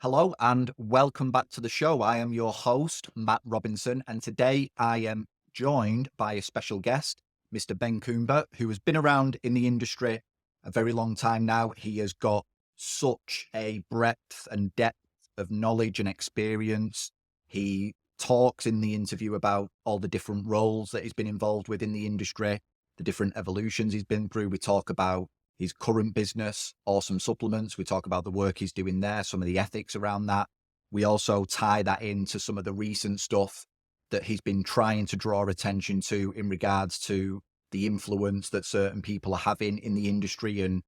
Hello and welcome back to the show. I am your host, Matt Robinson, and today I am joined by a special guest, Mr. Ben Coomber, who has been around in the industry a very long time now. He has got such a breadth and depth of knowledge and experience. He talks in the interview about all the different roles that he's been involved with in the industry, the different evolutions he's been through. We talk about his current business, Awesome Supplements. We talk about the work he's doing there, some of the ethics around that. We also tie that into some of the recent stuff that he's been trying to draw attention to in regards to the influence that certain people are having in the industry and,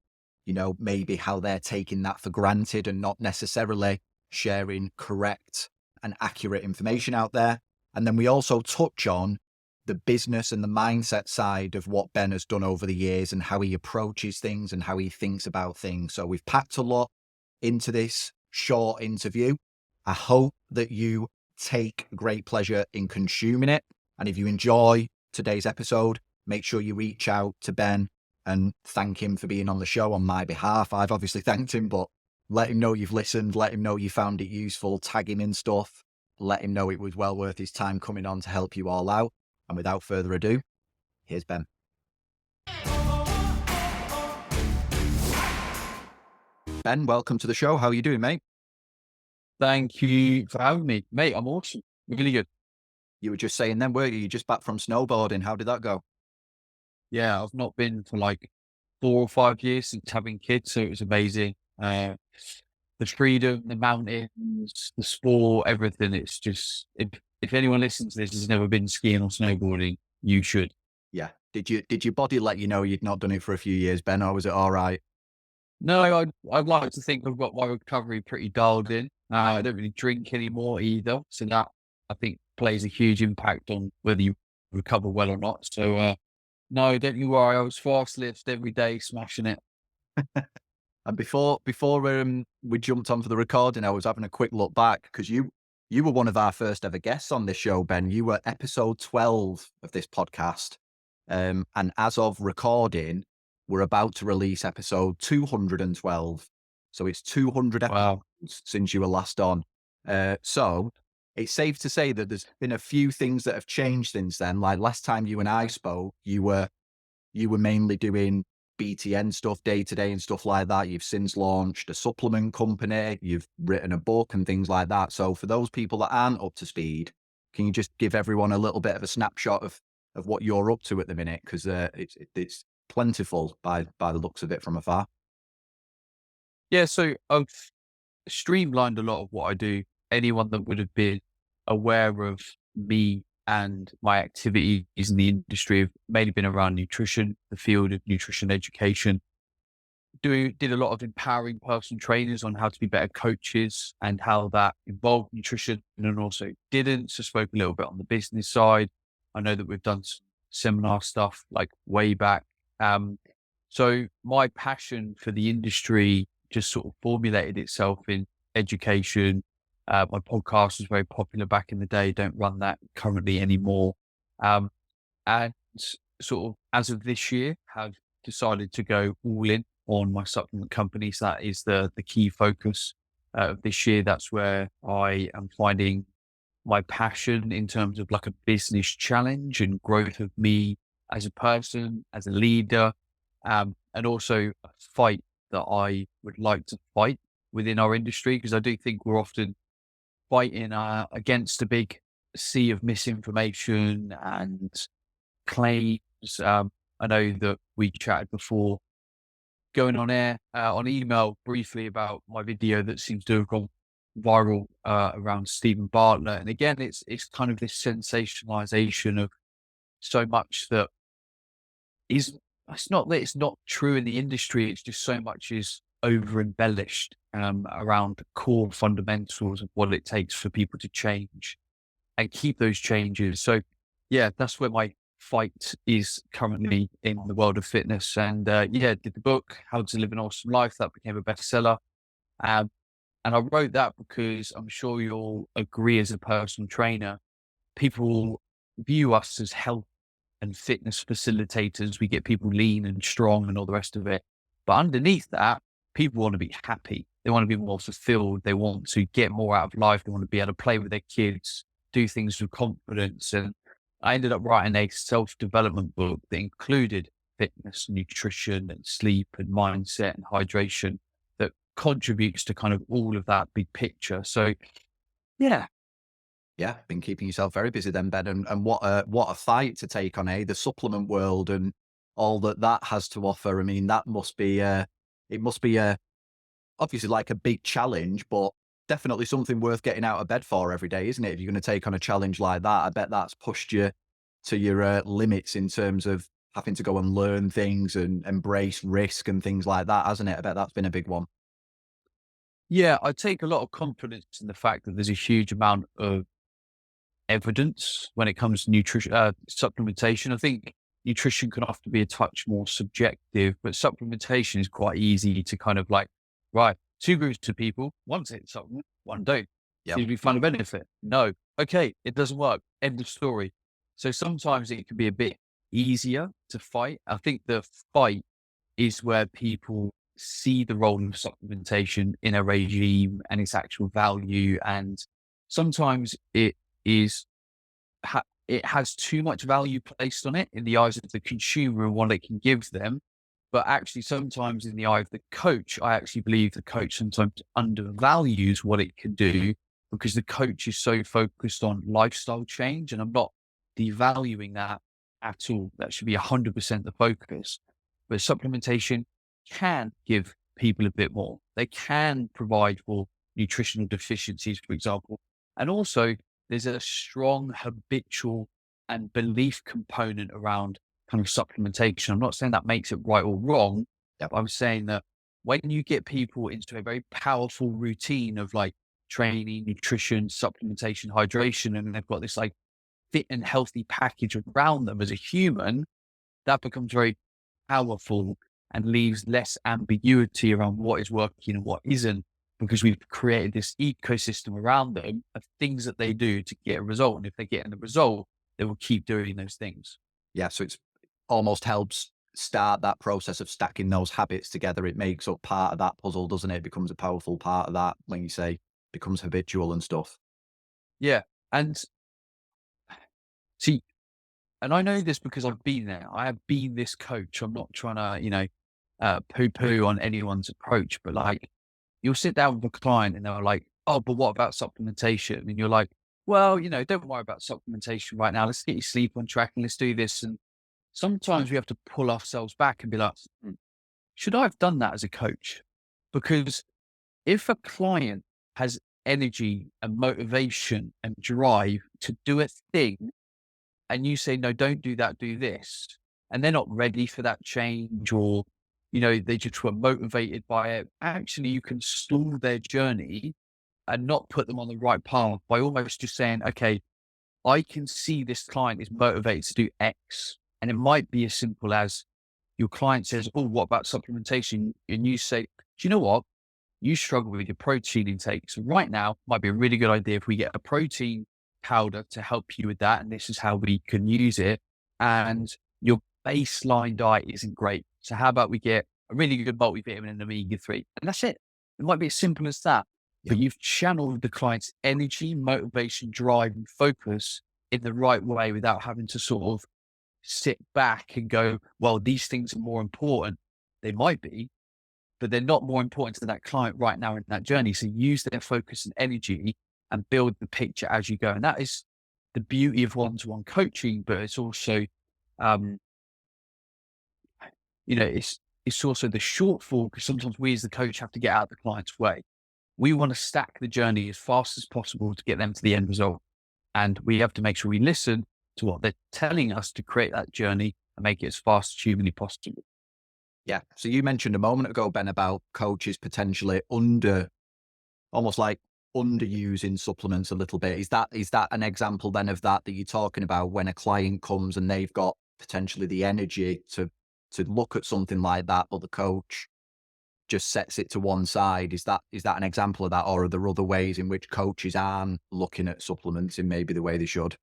maybe how they're taking that for granted and not necessarily sharing correct and accurate information out there. And then we also touch on the business and the mindset side of what Ben has done over the years and how he approaches things and how he thinks about things. So we've packed a lot into this short interview. I hope that you take great pleasure in consuming it. And if you enjoy today's episode, make sure you reach out to Ben and thank him for being on the show on my behalf. I've obviously thanked him, but let him know you've listened, let him know you found it useful, tag him in stuff, let him know it was well worth his time coming on to help you all out. And without further ado, here's Ben. Ben, welcome to the show. How are you doing, mate? Thank you for having me, mate. I'm awesome. Really good. You were just saying then, weren't you? You're just back from snowboarding. How did that go? Yeah, I've not been for like 4 or 5 years since having kids, so it was amazing. The freedom, the mountains, the sport, everything. It's just if anyone listens to this has never been skiing or snowboarding, you should. Yeah. Did your body let you know you'd not done it for a few years, Ben, or was it all right? No, I'd like to think I've got my recovery pretty dialed in. I don't really drink anymore either, so that I think plays a huge impact on whether you recover well or not. So no, don't you worry. I was fast lift every day, smashing it. And before we jumped on for the recording, I was having a quick look back because you were one of our first ever guests on this show, Ben. You were episode 12 of this podcast. And as of recording, we're about to release episode 212. So it's 200 Wow. episodes since you were last on. So it's safe to say that there's been a few things that have changed since then. Like last time you and I spoke, you were mainly doing BTN stuff day to day and stuff like that. You've since launched a supplement company, you've written a book and things like that. So for those people that aren't up to speed, can you just give everyone a little bit of a snapshot of what you're up to at the minute? Because it's plentiful by the looks of it from afar. Yeah, so I've streamlined a lot of what I do. Anyone that would have been aware of me and my activities in the industry have mainly been around nutrition, the field of nutrition education. Did a lot of empowering personal trainers on how to be better coaches and how that involved nutrition and also didn't. So spoke a little bit on the business side. I know that we've done some seminar stuff like way back. So my passion for the industry just sort of formulated itself in education. My podcast was very popular back in the day. Don't run that currently anymore. And sort of as of this year, have decided to go all in on my supplement companies. That is the key focus of this year. That's where I am finding my passion in terms of like a business challenge and growth of me as a person, as a leader, and also a fight that I would like to fight within our industry, because I do think we're often fighting against a big sea of misinformation and claims. I know that we chatted before going on air on email briefly about my video that seems to have gone viral around Stephen Bartlett. And again, it's kind of this sensationalization of so much that is, it's not that it's not true in the industry. It's just so much is over embellished around the core fundamentals of what it takes for people to change and keep those changes. So yeah, that's where my fight is currently in the world of fitness. And yeah, did the book, How to Live an Awesome Life, that became a bestseller. Um, and I wrote that because I'm sure you'll agree as a personal trainer, people view us as health and fitness facilitators. We get people lean and strong and all the rest of it. But underneath that, people want to be happy. They want to be more fulfilled. They want to get more out of life. They want to be able to play with their kids, do things with confidence. And I ended up writing a self-development book that included fitness, nutrition, and sleep, and mindset, and hydration that contributes to kind of all of that big picture. So, yeah, Yeah, been keeping yourself very busy then, Ben, and what a fight to take on, the supplement world and all that that has to offer. I mean, that must be it must be obviously like a big challenge, but definitely something worth getting out of bed for every day, isn't it? If you're going to take on a challenge like that, I bet that's pushed you to your limits in terms of having to go and learn things and embrace risk and things like that, hasn't it? I bet that's been a big one. yeah, I take a lot of confidence in the fact that there's a huge amount of evidence when it comes to nutrition, supplementation. I think nutrition can often be a touch more subjective, but supplementation is quite easy to kind of like, right, two groups of people, one takes supplement, one don't. Yep. Did we find a benefit? No. Okay, it doesn't work. End of story. So sometimes it can be a bit easier to fight. I think the fight is where people see the role of supplementation in a regime and its actual value. And sometimes is it has too much value placed on it in the eyes of the consumer and what it can give them. But actually, sometimes in the eye of the coach, I actually believe the coach sometimes undervalues what it can do because the coach is so focused on lifestyle change. And I'm not devaluing that at all. That should be 100% the focus. But supplementation can give people a bit more. They can provide for nutritional deficiencies, for example. And also, there's a strong habitual and belief component around kind of supplementation. I'm not saying that makes it right or wrong. Yep. I'm saying that when you get people into a very powerful routine of like training, nutrition, supplementation, hydration, and they've got this like fit and healthy package around them as a human, that becomes very powerful and leaves less ambiguity around what is working and what isn't, because we've created this ecosystem around them of things that they do to get a result. And if they're getting the result, they will keep doing those things. Yeah, so it's almost helps start that process of stacking those habits together. It makes up part of that puzzle, doesn't it? It becomes a powerful part of that when you say becomes habitual and stuff. Yeah. And see, and I know this because I've been there. I have been this coach. I'm not trying to, poo poo on anyone's approach, but like you'll sit down with a client and they're like, oh, but what about supplementation? And you're like, well, don't worry about supplementation right now. Let's get your sleep on track and let's do this. And sometimes we have to pull ourselves back and be like, should I have done that as a coach? Because if a client has energy and motivation and drive to do a thing, and you say, no, don't do that, do this, and they're not ready for that change, or, they just were motivated by it, actually, you can stall their journey and not put them on the right path by almost just saying, okay, I can see this client is motivated to do X. And it might be as simple as your client says, oh, what about supplementation? And you say, do you know what? You struggle with your protein intake. So right now might be a really good idea if we get a protein powder to help you with that. And this is how we can use it. And your baseline diet isn't great. So how about we get a really good multivitamin and omega-3? And that's it. It might be as simple as that. Yeah. But you've channeled the client's energy, motivation, drive, and focus in the right way without having to sort of sit back and go, well, these things are more important. They might be, but they're not more important to that client right now in that journey. So use their focus and energy and build the picture as you go. And that is the beauty of one-to-one coaching, but it's also, um, it's also the shortfall because sometimes we as the coach have to get out of the client's way. We want to stack the journey as fast as possible to get them to the end result. And we have to make sure we listen to what they're telling us to create that journey and make it as fast as humanly possible. Yeah. So you mentioned a moment ago, Ben, about coaches potentially almost like underusing supplements a little bit. Is that an example then of that you're talking about when a client comes and they've got potentially the energy to look at something like that, but the coach just sets it to one side? Is that an example of that, or are there other ways in which coaches aren't looking at supplements in maybe the way they should?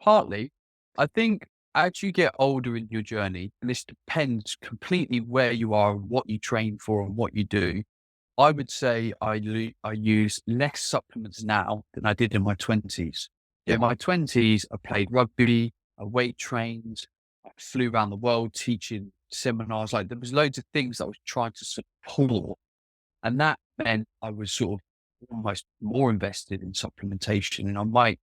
Partly, I think as you get older in your journey, and this depends completely where you are, and what you train for, and what you do. I would say I use less supplements now than I did in my 20s. Yeah. In my 20s, I played rugby, I weight trained, I flew around the world teaching seminars. Like there was loads of things that I was trying to support. And that meant I was sort of almost more invested in supplementation. And I might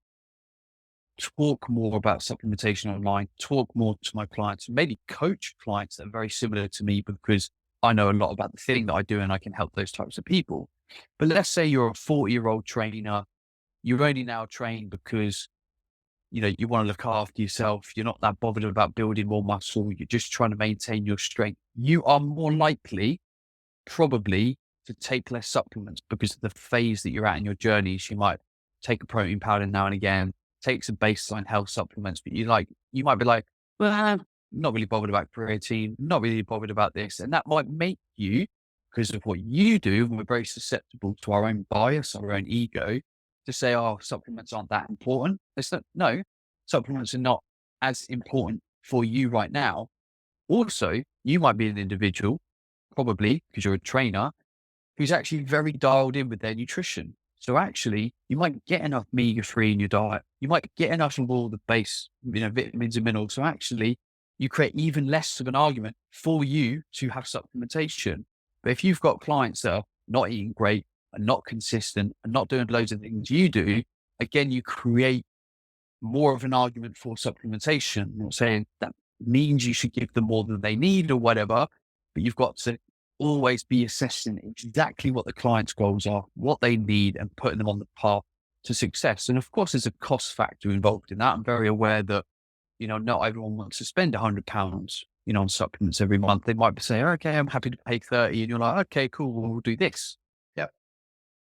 talk more about supplementation online, talk more to my clients, maybe coach clients that are very similar to me because I know a lot about the thing that I do and I can help those types of people. But let's say you're a 40-year-old trainer, you're only now trained because you want to look after yourself. You're not that bothered about building more muscle. You're just trying to maintain your strength. You are more likely probably to take less supplements because of the phase that you're at in your journey. So you might take a protein powder now and again, take some baseline health supplements, but you might be like, well, I'm not really bothered about creatine, not really bothered about this. And that might make you, because of what you do, and we're very susceptible to our own bias, our own ego, to say, oh, supplements aren't that important. It's not, no, supplements are not as important for you right now. Also, you might be an individual, probably because you're a trainer, who's actually very dialed in with their nutrition. So actually, you might get enough omega-3 in your diet. You might get enough of all the base, vitamins and minerals. So actually, you create even less of an argument for you to have supplementation. But if you've got clients that are not eating great and not consistent and not doing loads of things you do, again, you create more of an argument for supplementation. I'm not saying that means you should give them more than they need or whatever, but you've got to always be assessing exactly what the client's goals are, what they need, and putting them on the path to success. And of course, there's a cost factor involved in that. I'm very aware that, not everyone wants to spend £100, on supplements every month. They might say, okay, I'm happy to pay 30. And you're like, okay, cool. We'll do this. Yep.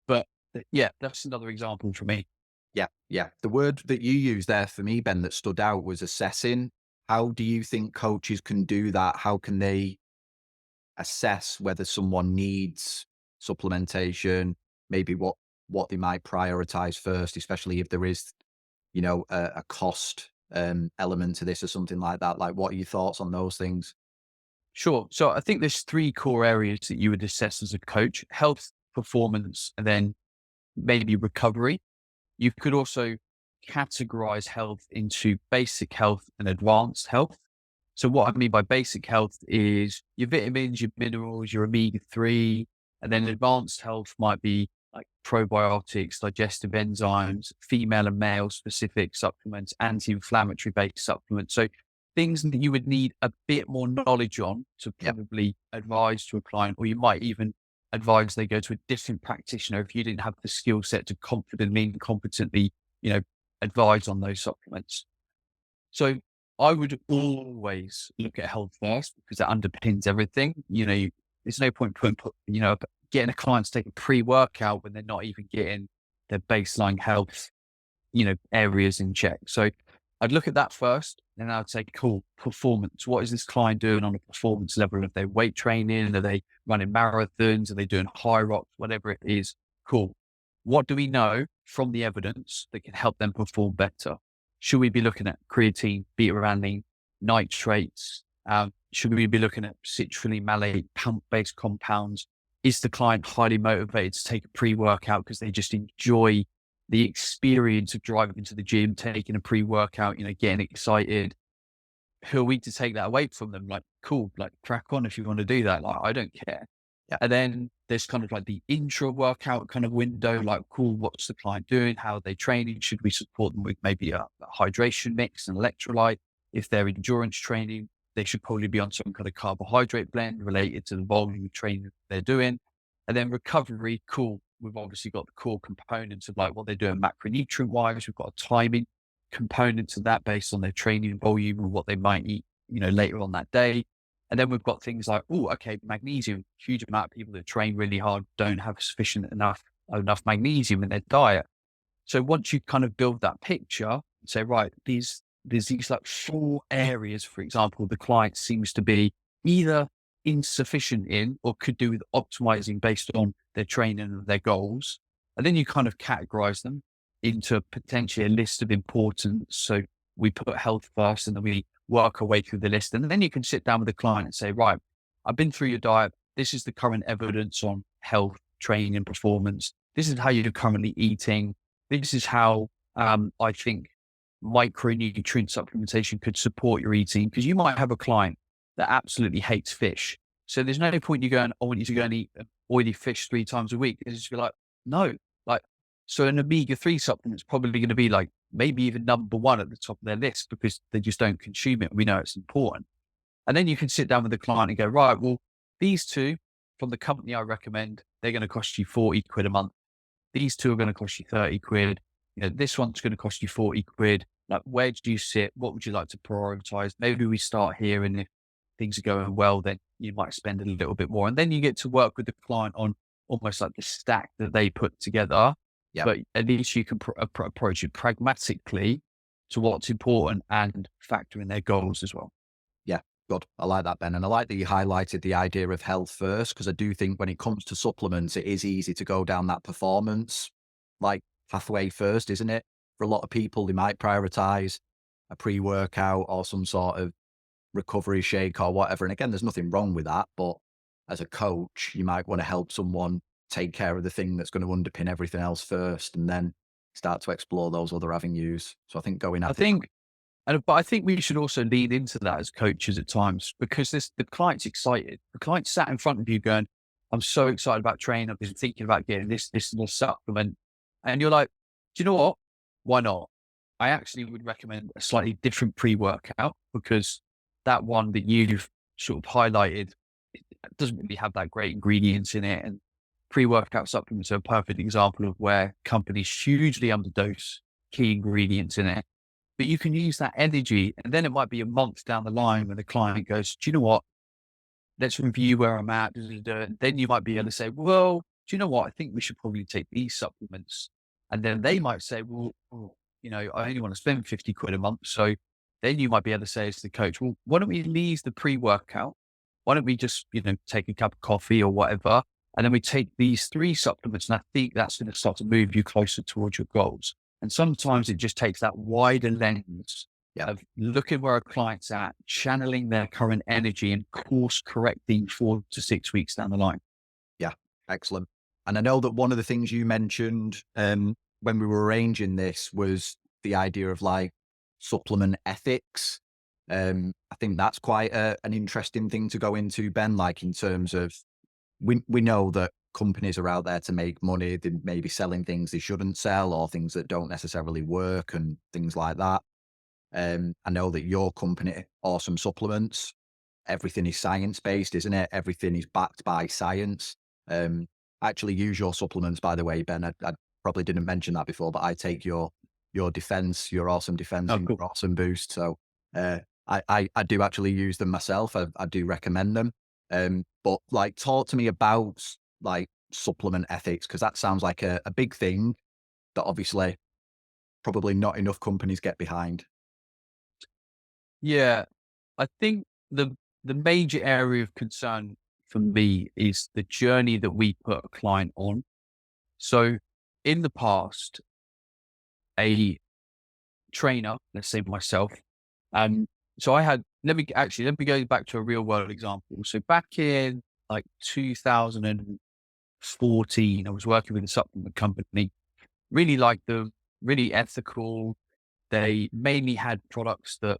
But yeah, that's another example for me. Yeah. Yeah. The word that you used there for me, Ben, that stood out was assessing. How do you think coaches can do that? How can they assess whether someone needs supplementation, maybe what they might prioritize first, especially if there is, a cost element to this or something like that? Like, what are your thoughts on those things? Sure. So I think there's three core areas that you would assess as a coach: health, performance, and then maybe recovery. You could also categorize health into basic health and advanced health. So what I mean by basic health is your vitamins, your minerals, your omega-3, and then advanced health might be like probiotics, digestive enzymes, female and male specific supplements, anti-inflammatory based supplements. So things that you would need a bit more knowledge on to probably advise to a client, or you might even advise they go to a different practitioner if you didn't have the skill set to confidently and competently, advise on those supplements. So I would always look at health first because that underpins everything. There's no point getting a client to take a pre-workout when they're not even getting their baseline health, areas in check. So I'd look at that first, and I'd say, cool, performance. What is this client doing on a performance level? Are they weight training? Are they running marathons? Are they doing high rocks? Whatever it is, cool. What do we know from the evidence that can help them perform better? Should we be looking at creatine, beta-alanine, nitrates? Should we be looking at citrulline, malate, pump-based compounds? Is the client highly motivated to take a pre-workout because they just enjoy the experience of driving to the gym, taking a pre-workout, getting excited? Who are we to take that away from them? Like, cool, like crack on if you want to do that. Like, I don't care. Yeah. And then there's kind of like the intra workout kind of window, like, cool, what's the client doing? How are they training? Should we support them with maybe a hydration mix and electrolyte? If they're endurance training, they should probably be on some kind of carbohydrate blend related to the volume of training they're doing. And then recovery, cool. We've obviously got the core components of like what they're doing macronutrient wise. We've got a timing component to that based on their training volume and what they might eat, later on that day. And then we've got things like, magnesium. Huge amount of people that train really hard don't have sufficient enough magnesium in their diet. So once you kind of build that picture and say, right, there's these like 4 areas, for example, the client seems to be either insufficient in or could do with optimizing based on their training and their goals. And then you kind of categorize them into potentially a list of importance. So we put health first and then we work our way through the list. And then you can sit down with the client and say, right, I've been through your diet. This is the current evidence on health. training and performance. This is how you're currently eating. This is how I think micronutrient supplementation could support your eating, because you might have a client that absolutely hates fish. So there's no point you going, I want you to go and eat oily fish 3 times a week. It's just be like, no, like, so an omega-3 supplement is probably going to be like maybe even number one at the top of their list because they just don't consume it. We know it's important. And then you can sit down with the client and go, right, well, these two from the company I recommend, they're going to cost you 40 quid a month. These two are going to cost you 30 quid. This one's going to cost you 40 quid. Like, where do you sit? What would you like to prioritize? Maybe we start here, and if things are going well, then you might spend a little bit more. And then you get to work with the client on almost like the stack that they put together. Yeah. But at least you can approach it pragmatically to what's important and factor in their goals as well. Yeah, good. I like that, Ben. And I like that you highlighted the idea of health first, because I do think when it comes to supplements, it is easy to go down that performance like pathway first, isn't it? For a lot of people, they might prioritize a pre-workout or some sort of recovery shake or whatever. And again, there's nothing wrong with that. But as a coach, you might want to help someone take care of the thing that's going to underpin everything else first, and then start to explore those other avenues. So I think going I at it. think, but I think we should also lean into that as coaches at times, because the client's excited. The client sat in front of you going, I'm so excited about training. I've been thinking about getting this little supplement. And you're like, do you know what? Why not? I actually would recommend a slightly different pre-workout, because that one that you've sort of highlighted, it doesn't really have that great ingredients in it. And pre-workout supplements are a perfect example of where companies hugely underdose key ingredients in it. But you can use that energy, and then it might be a month down the line when the client goes, do you know what? Let's review where I'm at. Then you might be able to say, well, do you know what? I think we should probably take these supplements. And then they might say, well, I only want to spend 50 quid a month. So then you might be able to say to the coach, well, why don't we leave the pre-workout? Why don't we just, take a cup of coffee or whatever? And then we take these 3 supplements. And I think that's going to start to move you closer towards your goals. And sometimes it just takes that wider lens of looking where a client's at, channeling their current energy, and course correcting 4 to 6 weeks down the line. Yeah, excellent. And I know that one of the things you mentioned when we were arranging this was the idea of like supplement ethics. I think that's quite an interesting thing to go into, Ben, like in terms of, we know that companies are out there to make money. They may be selling things they shouldn't sell, or things that don't necessarily work and things like that. I know that your company, Awesome Supplements, everything is science-based, isn't it? Everything is backed by science. I actually use your supplements, by the way, Ben. I probably didn't mention that before, but I take your defense, your Awesome Defense, Oh, and cool. your Awesome Boost. So I do actually use them myself. I do recommend them. But like, talk to me about like supplement ethics, because that sounds like a big thing that obviously probably not enough companies get behind. Yeah. I think the major area of concern for me is the journey that we put a client on. So in the past, a trainer, let's say myself, so let me go back to a real world example. So back in like 2014, I was working with a supplement company, really liked them, really ethical. They mainly had products that,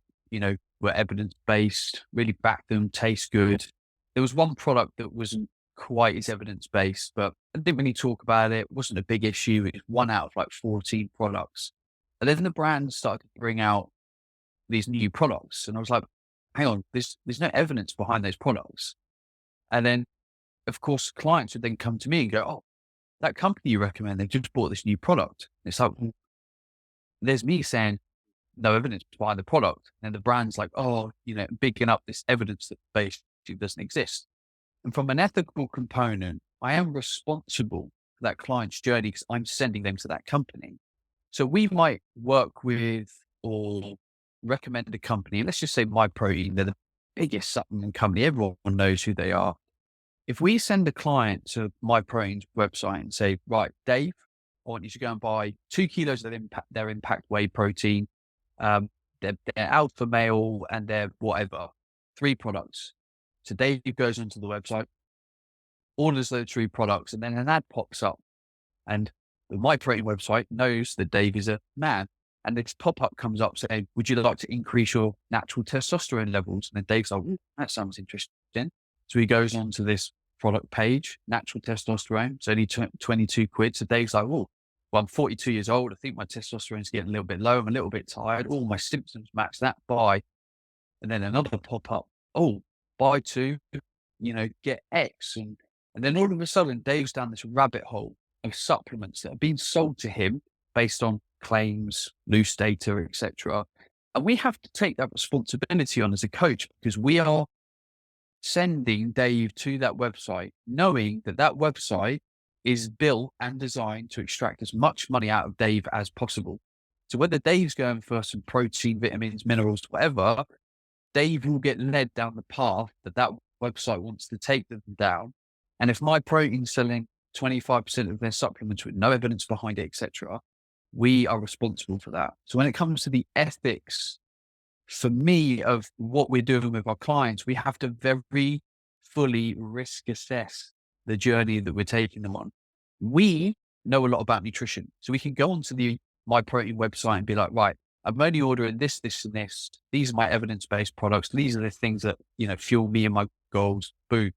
were evidence based, really backed them, taste good. There was one product that wasn't quite as evidence based, but I didn't really talk about it. It wasn't a big issue. It was one out of like 14 products. And then the brand started to bring out these new products. And I was like, hang on, there's no evidence behind those products. And then, of course, clients would then come to me and go, oh, that company you recommend, they've just bought this new product. It's like, well, there's me saying no evidence behind the product. And the brand's like, oh, bigging up this evidence that basically doesn't exist. And from an ethical component, I am responsible for that client's journey because I'm sending them to that company. So we might work with or recommend a company. Let's just say My Protein. They're the biggest supplement company. Everyone knows who they are. If we send a client to My Protein's website and say, right, Dave, I want you to go and buy 2 kilos of their impact whey protein, their alpha male, and their whatever, 3 products. So Dave goes onto the website, orders those 3 products, and then an ad pops up. And the My Protein website knows that Dave is a man. And this pop-up comes up saying, would you like to increase your natural testosterone levels? And then Dave's like, that sounds interesting. So he goes on to this product page, natural testosterone. It's only 22 quid. So Dave's like, well, I'm 42 years old. I think my testosterone's getting a little bit low. I'm a little bit tired. All my symptoms match that. Buy. And then another pop-up. Oh, buy 2, get X. And then all of a sudden, Dave's down this rabbit hole of supplements that are being sold to him based on claims, loose data, etc. And we have to take that responsibility on as a coach, because we are sending Dave to that website, knowing that that website is built and designed to extract as much money out of Dave as possible. So whether Dave's going for some protein, vitamins, minerals, whatever, Dave will get led down the path that that website wants to take them down. And if My Protein's selling 25% of their supplements with no evidence behind it, etc., we are responsible for that. So when it comes to the ethics, for me, of what we're doing with our clients, we have to very fully risk assess the journey that we're taking them on. We know a lot about nutrition, so we can go onto the My Protein website and be like, right, I'm only ordering this, this, and this. These are my evidence-based products. These are the things that, fuel me and my goals. Boom.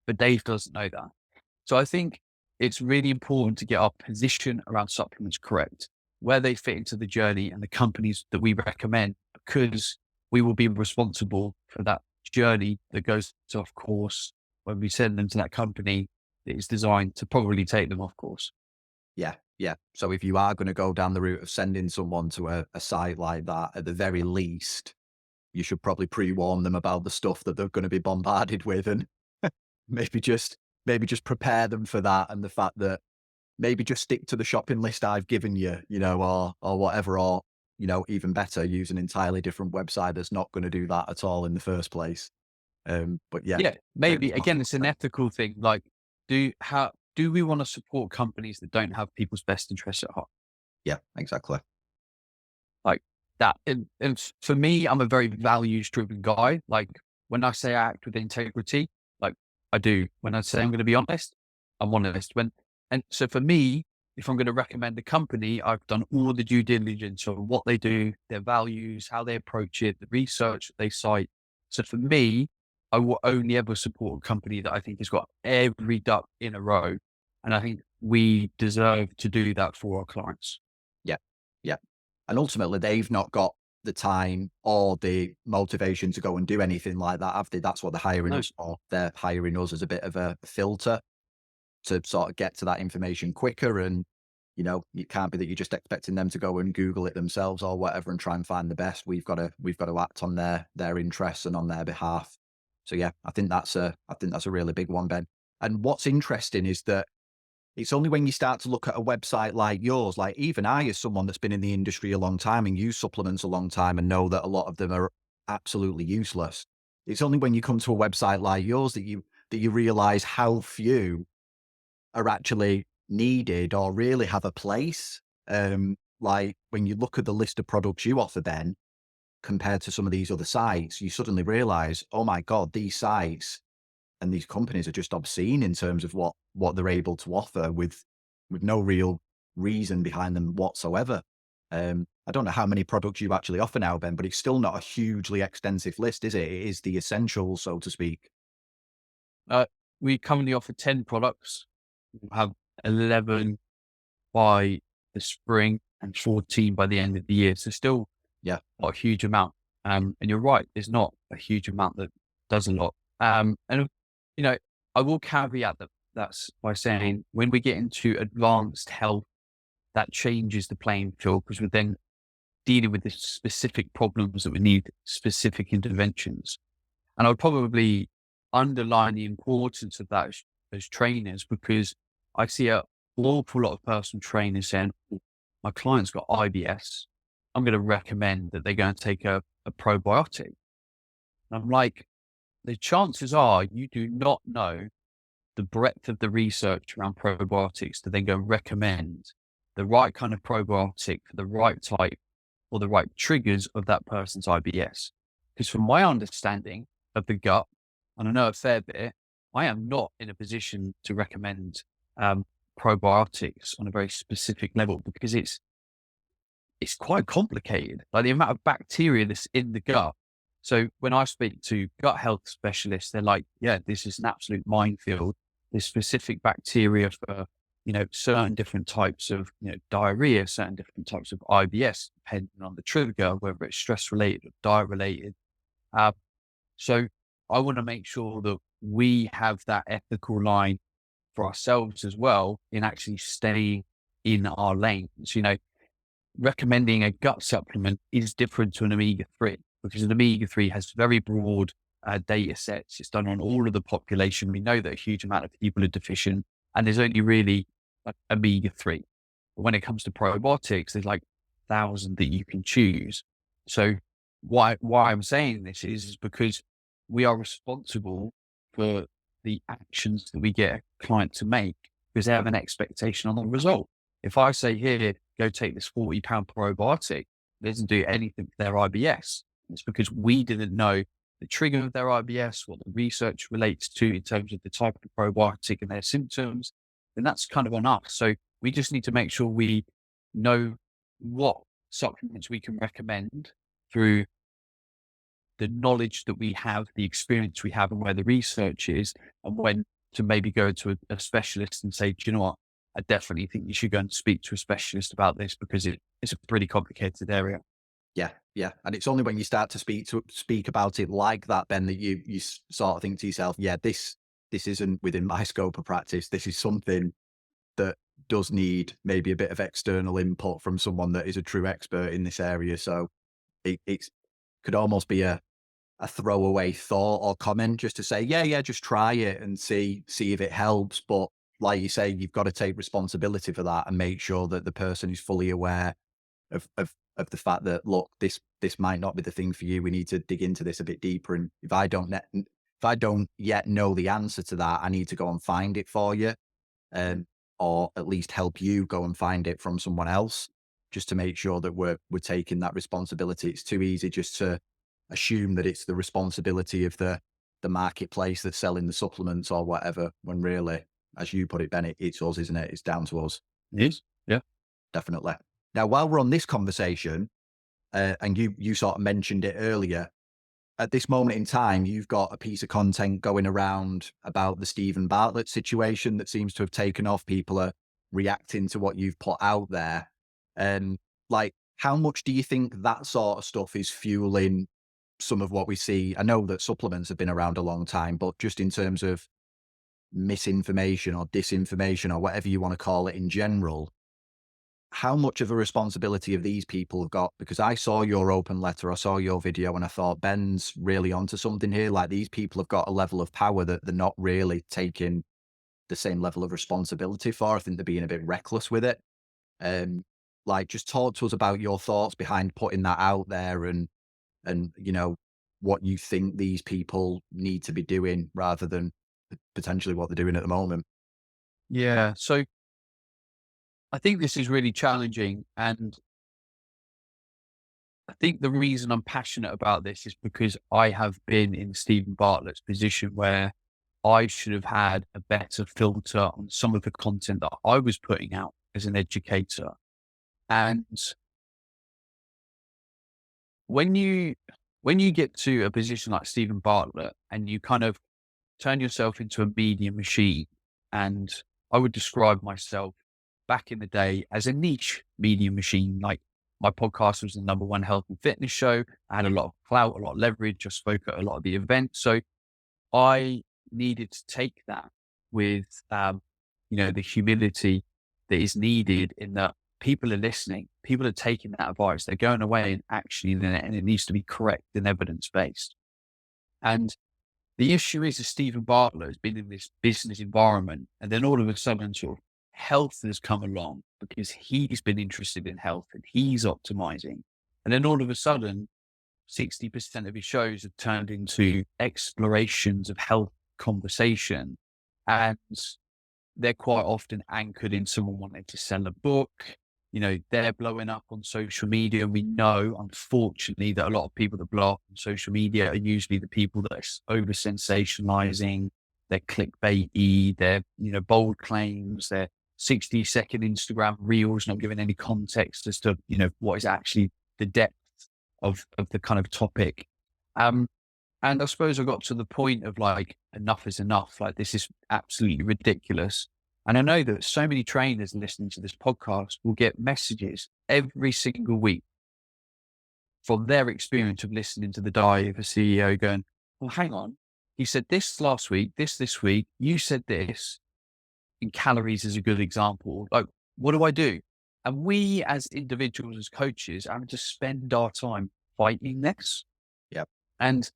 But Dave doesn't know that. So I think it's really important to get our position around supplements correct, where they fit into the journey and the companies that we recommend, because we will be responsible for that journey that goes off course when we send them to that company that is designed to probably take them off course. Yeah, yeah. So if you are going to go down the route of sending someone to a site like that, at the very least, you should probably pre-warn them about the stuff that they're going to be bombarded with, and maybe just prepare them for that, and the fact that maybe just stick to the shopping list I've given you, or whatever, or even better, use an entirely different website that's not going to do that at all in the first place. But yeah, Yeah, very maybe again, responsible. it's an ethical thing. Like, do we want to support companies that don't have people's best interests at heart? Yeah, exactly. Like that. And for me, I'm a very values driven guy. Like when I say I act with integrity, like I do. When I say I'm going to be honest, I'm honest. And so for me, if I'm going to recommend a company, I've done all the due diligence on what they do, their values, how they approach it, the research that they cite. So for me, I will only ever support a company that I think has got every duck in a row. And I think we deserve to do that for our clients. Yeah, yeah. And ultimately, they've not got the time or the motivation to go and do anything like that, have they? That's what they're hiring No. us for. They're hiring us as a bit of a filter to sort of get to that information quicker. And, it can't be that you're just expecting them to go and Google it themselves or whatever and try and find the best. We've got to act on their interests and on their behalf. So yeah, I think that's a really big one, Ben. And what's interesting is that it's only when you start to look at a website like yours, like even I, as someone that's been in the industry a long time and used supplements a long time and know that a lot of them are absolutely useless. It's only when you come to a website like yours that you realize how few are actually needed or really have a place. Like when you look at the list of products you offer, Ben, compared to some of these other sites, you suddenly realize, oh my God, these sites and these companies are just obscene in terms of what they're able to offer with no real reason behind them whatsoever. I don't know how many products you actually offer now, Ben, but it's still not a hugely extensive list, is it? It is the essentials, so to speak. Uh, we currently offer 10 products. We'll have 11 by the spring and 14 by the end of the year. So still Yeah, not a huge amount. And you're right, there's not a huge amount that does a lot. And you know, I will caveat that's by saying when we get into advanced health, that changes the playing field, because we're then dealing with the specific problems that we need specific interventions. And I would probably underline the importance of that as trainers, because I see an awful lot of personal trainers saying, "Oh, my client's got IBS. I'm going to recommend that they go and take a probiotic." And I'm like, the chances are you do not know the breadth of the research around probiotics to then go and recommend the right kind of probiotic for the right type or the right triggers of that person's IBS. Because from my understanding of the gut, and I know a fair bit, I am not in a position to recommend um, probiotics on a very specific level because it's quite complicated. Like the amount of bacteria that's in the gut. So when I speak to gut health specialists, they're like, yeah, this is an absolute minefield. There's specific bacteria for, certain different types of, diarrhea, certain different types of IBS, depending on the trigger, whether it's stress related or diet related. Uh, so I want to make sure that we have that ethical line for ourselves as well in actually staying in our lanes. Recommending a gut supplement is different to an omega-3 because an omega-3 has very broad data sets. It's done on all of the population. We know that a huge amount of people are deficient, and there's only really like omega-3. But when it comes to probiotics, there's like 1,000 that you can choose. So why I'm saying this is because we are responsible for the actions that we get a client to make because they have an expectation on the result. If I say, here, go take this £40 probiotic, it doesn't do anything for their IBS. It's because we didn't know the trigger of their IBS, what the research relates to in terms of the type of probiotic and their symptoms, then that's kind of on us. So we just need to make sure we know what supplements we can recommend through the knowledge that we have, the experience we have, and where the research is, and when to maybe go to a specialist and say, do you know what? I definitely think you should go and speak to a specialist about this because it's a pretty complicated area. Yeah, yeah, and it's only when you start to speak about it like that, Ben, that you sort of think to yourself, yeah, this isn't within my scope of practice. This is something that does need maybe a bit of external input from someone that is a true expert in this area. So it's could almost be a throwaway thought or comment just to say, yeah, just try it and see if it helps. But like you say, you've got to take responsibility for that and make sure that the person is fully aware of the fact that, look, this might not be the thing for you. We need to dig into this a bit deeper. And if I don't yet know the answer to that, I need to go and find it for you, um, or at least help you go and find it from someone else, just to make sure that we're taking that responsibility. It's too easy just to assume that it's the responsibility of the marketplace that's selling the supplements or whatever, when really, as you put it, Ben, it's us, isn't it? It's down to us. It is. Yeah. Definitely. Now, while we're on this conversation, and you sort of mentioned it earlier, at this moment in time, you've got a piece of content going around about the Stephen Bartlett situation that seems to have taken off. People are reacting to what you've put out there. And like, how much do you think that sort of stuff is fueling some of what we see? I know that supplements have been around a long time, but just in terms of misinformation or disinformation or whatever you want to call it in general, how much of a responsibility have these people have got? Because I saw your open letter, I saw your video, and I thought Ben's really onto something here. Like, these people have got a level of power that they're not really taking the same level of responsibility for. I think they're being a bit reckless with it. Um, like, just talk to us about your thoughts behind putting that out there, and what you think these people need to be doing rather than potentially what they're doing at the moment. Yeah. So I think this is really challenging. And I think the reason I'm passionate about this is because I have been in Stephen Bartlett's position where I should have had a better filter on some of the content that I was putting out as an educator. And when you get to a position like Stephen Bartlett and you kind of turn yourself into a media machine, and I would describe myself back in the day as a niche media machine. Like, my podcast was the #1 health and fitness show. I had a lot of clout, a lot of leverage. I spoke at a lot of the events. So I needed to take that with, the humility that is needed, in that people are listening, people are taking that advice, they're going away and actioning it, and it needs to be correct and evidence based. And the issue is that Stephen Bartlett has been in this business environment, and then all of a sudden, sort of, health has come along because he's been interested in health and he's optimizing. And then all of a sudden, 60% of his shows have turned into explorations of health conversation. And they're quite often anchored in someone wanting to sell a book. They're blowing up on social media. And we know, unfortunately, that a lot of people that blow up on social media are usually the people that are over sensationalizing, they're clickbaity, they're, bold claims, they're 60-second Instagram reels, not giving any context as to, what is actually the depth of the kind of topic. And I suppose I got to the point of like, enough is enough. Like, this is absolutely ridiculous. And I know that so many trainers listening to this podcast will get messages every single week from their experience of listening to the diary of a CEO going, well, hang on. He said this last week, this week, you said this, and calories is a good example. Like, what do I do? And we as individuals, as coaches, having to spend our time fighting this. Yep. And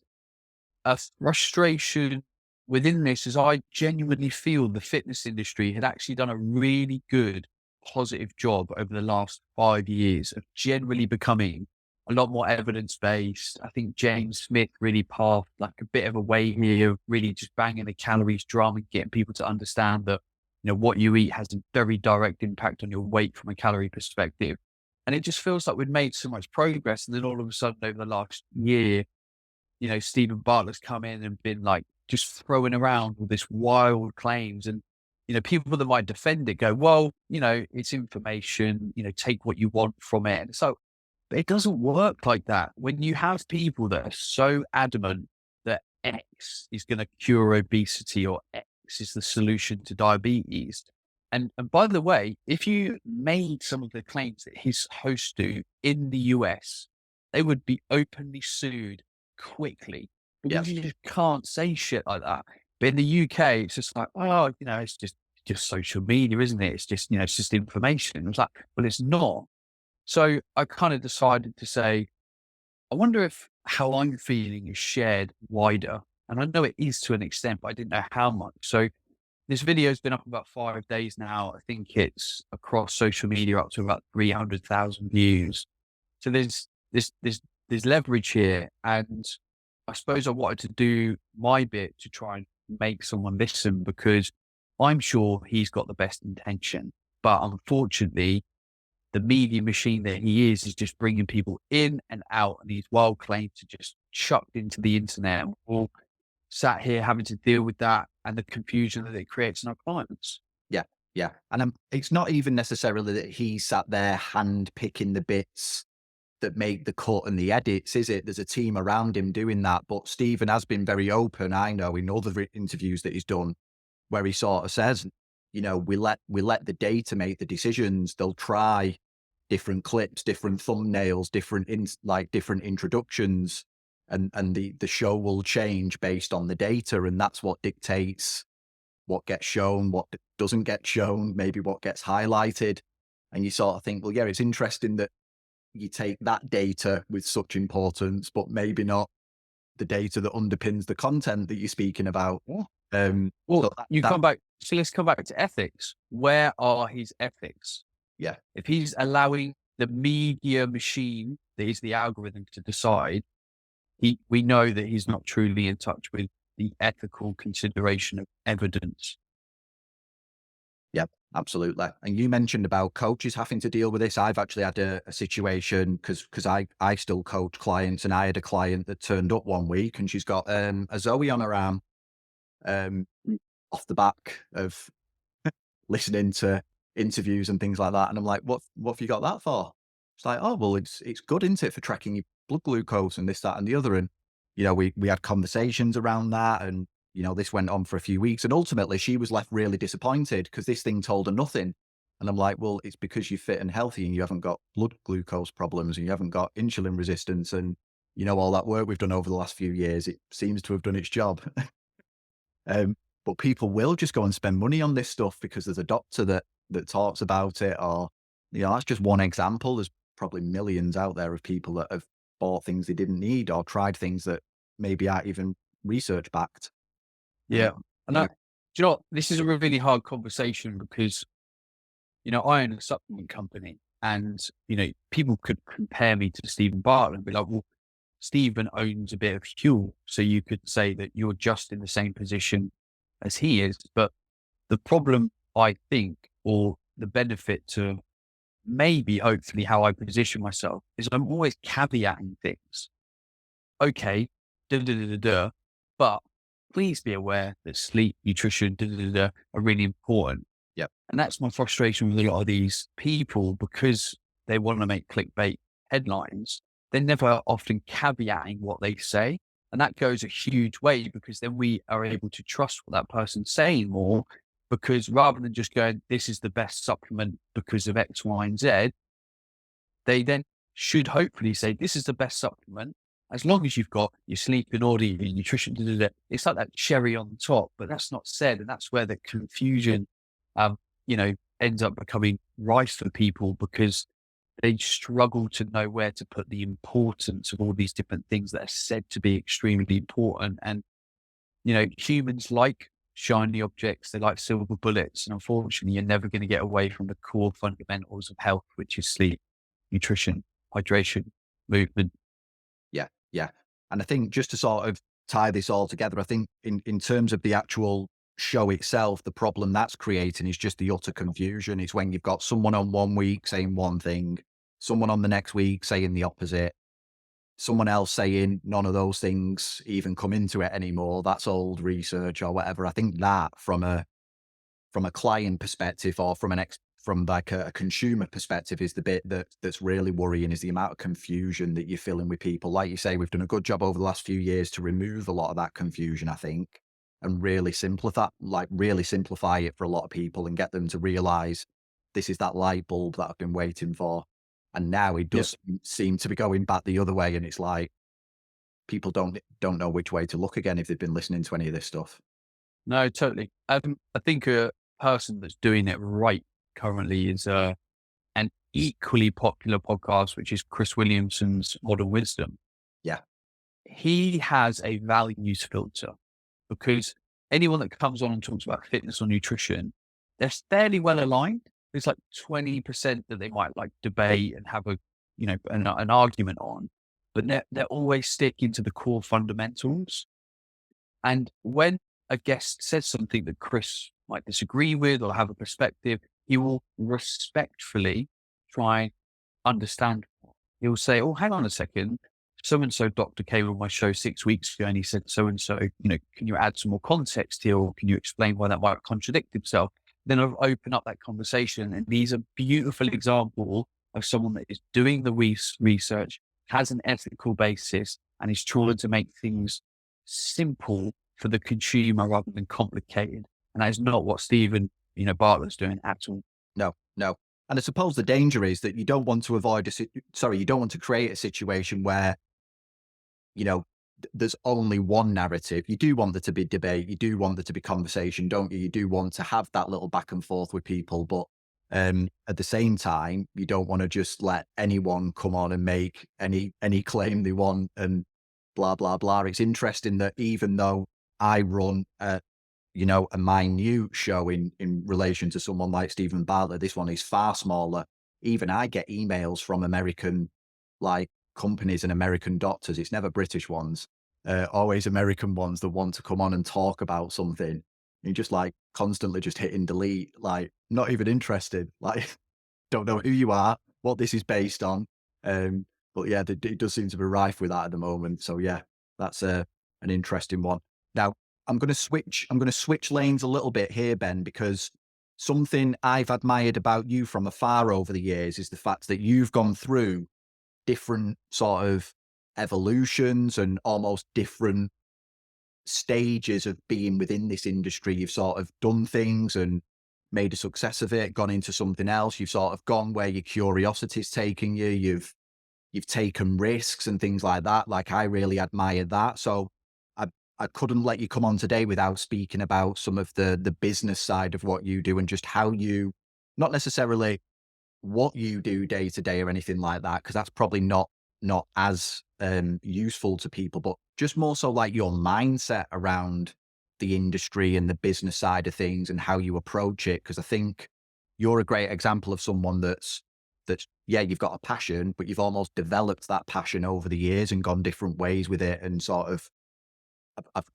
a frustration within this is I genuinely feel the fitness industry had actually done a really good, positive job over the last 5 years of generally becoming a lot more evidence-based. I think James Smith really paved like a bit of a way here, really just banging the calories drum and getting people to understand that, what you eat has a very direct impact on your weight from a calorie perspective. And it just feels like we've made so much progress. And then all of a sudden over the last year, Stephen Bartlett's come in and been like just throwing around all this wild claims. And, people that might defend it go, well, it's information, take what you want from it. And so it doesn't work like that. When you have people that are so adamant that X is going to cure obesity or X is the solution to diabetes. And by the way, if you made some of the claims that his hosts do in the US, they would be openly sued quickly Yeah. because you just can't say shit like that. But in the UK, it's just like, oh, it's just social media, isn't it? It's just, it's just information. It's like, well, it's not. So I kind of decided to say, I wonder if how I'm feeling is shared wider. And I know it is to an extent, but I didn't know how much. So this video has been up about 5 days now. I think it's across social media up to about 300,000 views. So there's leverage here. And I suppose I wanted to do my bit to try and make someone listen, because I'm sure he's got the best intention. But unfortunately, the media machine that he is just bringing people in and out, and these wild claims are just chucked into the internet. And we're all sat here having to deal with that and the confusion that it creates in our clients. Yeah. Yeah. And it's not even necessarily that he sat there hand picking the bits that make the cut and the edits, is it? There's a team around him doing that. But Stephen has been very open, I know, in other interviews that he's done, where he sort of says, we let the data make the decisions. They'll try different clips, different thumbnails, different introductions, and the show will change based on the data, and that's what dictates what gets shown, what doesn't get shown, maybe what gets highlighted. And you sort of think, well, yeah, it's interesting that you take that data with such importance, but maybe not the data that underpins the content that you're speaking about. Yeah. So Come back. So let's come back to ethics. Where are his ethics? yeah, If he's allowing the media machine that is the algorithm to decide, we know that he's not truly in touch with the ethical consideration of evidence. Yep, absolutely. And you mentioned about coaches having to deal with this. I've actually had a situation because I still coach clients, and I had a client that turned up one week and she's got a Zoe on her arm off the back of listening to interviews and things like that. And I'm like, what have you got that for? It's like, oh, well, it's good, isn't it, for tracking your blood glucose and this, that, and the other. And, we had conversations around that, and, this went on for a few weeks, and ultimately she was left really disappointed because this thing told her nothing. And I'm like, well, it's because you're fit and healthy and you haven't got blood glucose problems and you haven't got insulin resistance. And, all that work we've done over the last few years, it seems to have done its job. But people will just go and spend money on this stuff because there's a doctor that talks about it, or, that's just one example. There's probably millions out there of people that have bought things they didn't need or tried things that maybe aren't even research backed. Yeah. And Yeah. do you know what? This is a really hard conversation because, I own a supplement company, and, people could compare me to Stephen Bartlett and be like, well, Stephen owns a bit of fuel. So you could say that you're just in the same position as he is. But the problem, I think, or the benefit to maybe, hopefully, how I position myself is I'm always caveating things. Okay, but please be aware that sleep, nutrition, are really important. Yep. And that's my frustration with a lot of these people because they want to make clickbait headlines. They're never often caveating what they say. And that goes a huge way because then we are able to trust what that person's saying more. Because rather than just going, this is the best supplement because of X, Y, and Z, they then should hopefully say, this is the best supplement. As long as you've got your sleep in order, your nutrition, it's like that cherry on top, but that's not said. And that's where the confusion, um, ends up becoming rife for people because they struggle to know where to put the importance of all these different things that are said to be extremely important. And, humans like shiny objects, they like silver bullets. And unfortunately, you're never going to get away from the core fundamentals of health, which is sleep, nutrition, hydration, movement. Yeah, yeah. And I think just to sort of tie this all together, I think in terms of the actual show itself, the problem that's creating is just the utter confusion. It's when you've got someone on one week saying one thing, someone on the next week saying the opposite, someone else saying none of those things even come into it anymore. That's old research or whatever. I think that from a client perspective or from like a consumer perspective is the bit that's really worrying, is the amount of confusion that you're feeling with people. Like you say, we've done a good job over the last few years to remove a lot of that confusion, I think, and really simplify it for a lot of people and get them to realize this is that light bulb that I've been waiting for. And now it Yeah. does seem to be going back the other way, and it's like people don't know which way to look again if they've been listening to any of this stuff. No, totally. I think a person that's doing it right currently is an equally popular podcast, which is Chris Williamson's Modern Wisdom. Yeah. He has a values filter because anyone that comes on and talks about fitness or nutrition, they're fairly well aligned. There's like 20% that they might like debate and have an argument on, but they're always sticking to the core fundamentals. And when a guest says something that Chris might disagree with or have a perspective, he will respectfully try and understand. He'll say, "Oh, hang on a second. So and so doctor came on my show 6 weeks ago and he said so and so, can you add some more context here or can you explain why that might contradict himself?" Then I'll open up that conversation. And these are beautiful example of someone that is doing the research, has an ethical basis, and is trying to make things simple for the consumer rather than complicated. And that is not what Stephen, Bartlett's doing at all. No, no. And I suppose the danger is that you don't want to you don't want to create a situation where, there's only one narrative. You do want there to be debate. You do want there to be conversation, don't you? You do want to have that little back and forth with people. But at the same time, you don't want to just let anyone come on and make any claim they want and blah, blah, blah. It's interesting that even though I run a minute show in relation to someone like Stephen Bartlett, this one is far smaller. Even I get emails from American like companies and American doctors. It's never British ones, always American ones that want to come on and talk about something. You're just like constantly just hitting delete, like not even interested. Like don't know who you are, what this is based on. But yeah, it does seem to be rife with that at the moment. So yeah, that's an interesting one. Now I'm going to switch lanes a little bit here, Ben, because something I've admired about you from afar over the years is the fact that you've gone through different sort of evolutions and almost different stages of being within this industry. You've sort of done things and made a success of it, gone into something else. You've sort of gone where your curiosity's taking you. You've taken risks and things like that. Like I really admire that. So I couldn't let you come on today without speaking about some of the business side of what you do and just how you, not necessarily what you do day to day or anything like that, because that's probably not as useful to people, but just more so like your mindset around the industry and the business side of things and how you approach it. Because I think you're a great example of someone that's yeah, you've got a passion, but you've almost developed that passion over the years and gone different ways with it, and sort of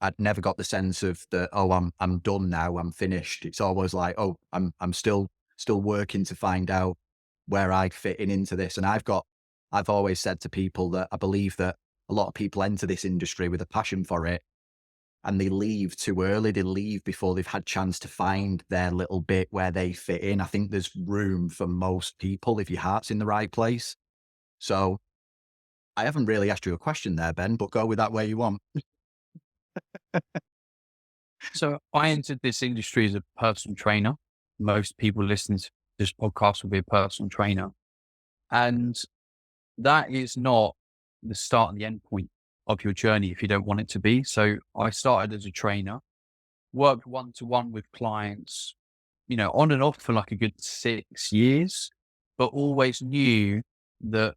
I'd never got the sense of that. Oh, I'm done now. I'm finished. It's always like, oh, I'm still working to find out where I fit into this. And I've always said to people that I believe that a lot of people enter this industry with a passion for it, and they leave too early. They leave before they've had chance to find their little bit where they fit in. I think there's room for most people if your heart's in the right place. So I haven't really asked you a question there, Ben, but go with that where you want. So I entered this industry as a personal trainer. Most people listening to this podcast will be a personal trainer. And that is not the start and the end point of your journey if you don't want it to be. So I started as a trainer, worked one to one with clients, on and off for like a good 6 years, but always knew that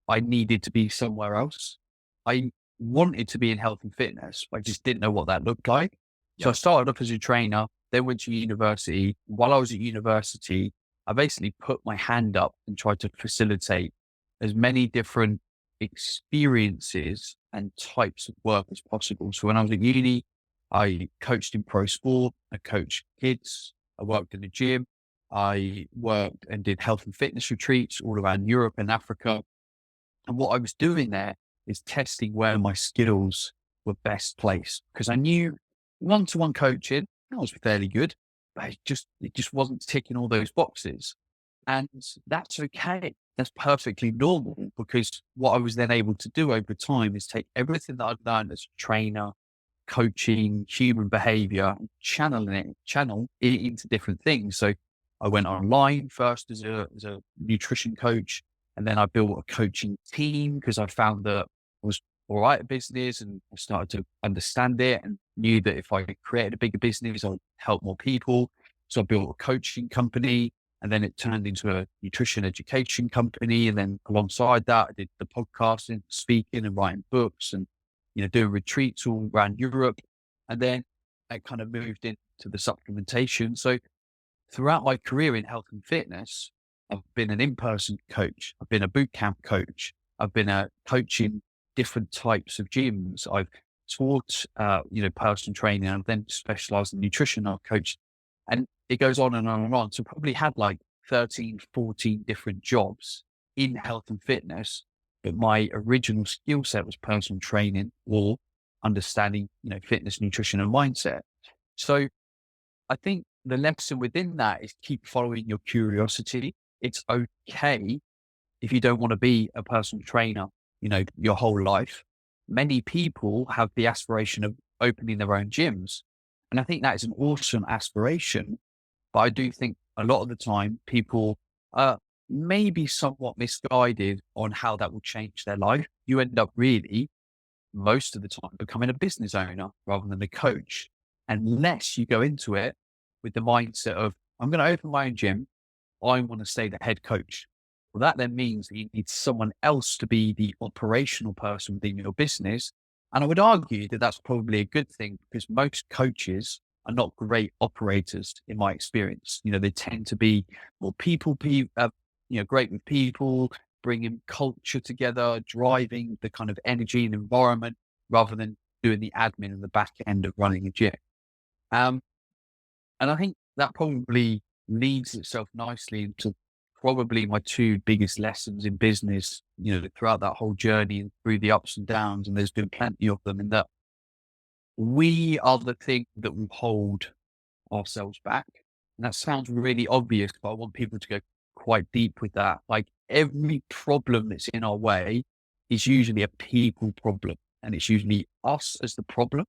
I needed to be somewhere else. I wanted to be in health and fitness, but I just didn't know what that looked like. So I Yep. started off as a trainer, then went to university. While I was at university, I basically put my hand up and tried to facilitate as many different experiences and types of work as possible. So when I was at uni, I coached in pro sport, I coached kids, I worked in the gym, I worked and did health and fitness retreats all around Europe and Africa. And what I was doing there is testing where my skills were best placed because I knew one-to-one coaching, that was fairly good, but it just wasn't ticking all those boxes. And that's okay. That's perfectly normal because what I was then able to do over time is take everything that I'd learned as a trainer, coaching, human behavior, channel it into different things. So I went online first as a nutrition coach, and then I built a coaching team because I found that I was all right at business and I started to understand it and knew that if I created a bigger business, I would help more people. So I built a coaching company and then it turned into a nutrition education company. And then alongside that, I did the podcasting, speaking and writing books and, doing retreats all around Europe. And then I kind of moved into the supplementation. So throughout my career in health and fitness, I've been an in-person coach. I've been a boot camp coach. I've been a coach in different types of gyms. I've taught, personal training. I've then specialized in nutrition. I've coached and it goes on and on and on. So probably had like 13, 14 different jobs in health and fitness. But my original skill set was personal training or understanding, fitness, nutrition and mindset. So I think the lesson within that is keep following your curiosity. It's okay if you don't want to be a personal trainer, your whole life. Many people have the aspiration of opening their own gyms. And I think that is an awesome aspiration. But I do think a lot of the time people are maybe somewhat misguided on how that will change their life. You end up really most of the time becoming a business owner rather than a coach, unless you go into it with the mindset of, I'm going to open my own gym. I want to stay the head coach. Well, that then means that you need someone else to be the operational person within your business. And I would argue that that's probably a good thing because most coaches are not great operators in my experience. They tend to be more great with people, bringing culture together, driving the kind of energy and environment rather than doing the admin and the back end of running a gym. Um, and I think that probably leads itself nicely into probably my two biggest lessons in business, throughout that whole journey and through the ups and downs. And there's been plenty of them in that we are the thing that will hold ourselves back. And that sounds really obvious, but I want people to go quite deep with that. Like every problem that's in our way is usually a people problem. And it's usually us as the problem.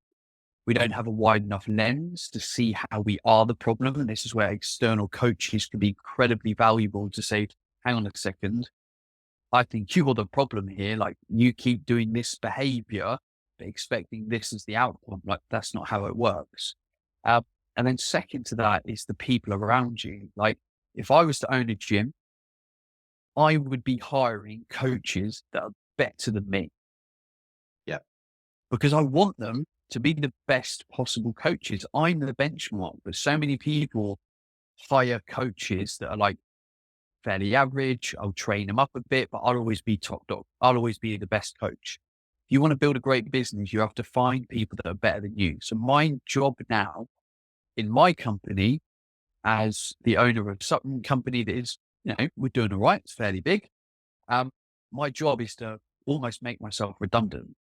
We don't have a wide enough lens to see how we are the problem. And this is where external coaches can be incredibly valuable to say, hang on a second, I think you're the problem here. Like you keep doing this behavior, but expecting this as the outcome. Like that's not how it works. Uh, and then second to that is the people around you. Like if I was to own a gym, I would be hiring coaches that are better than me Yeah. because I want them to be the best possible coaches. I'm the benchmark, but so many people hire coaches that are like fairly average. I'll train them up a bit, but I'll always be top dog. I'll always be the best coach. If you want to build a great business, you have to find people that are better than you. So my job now in my company as the owner of a supplement company that is, we're doing all right. It's fairly big. My job is to almost make myself redundant.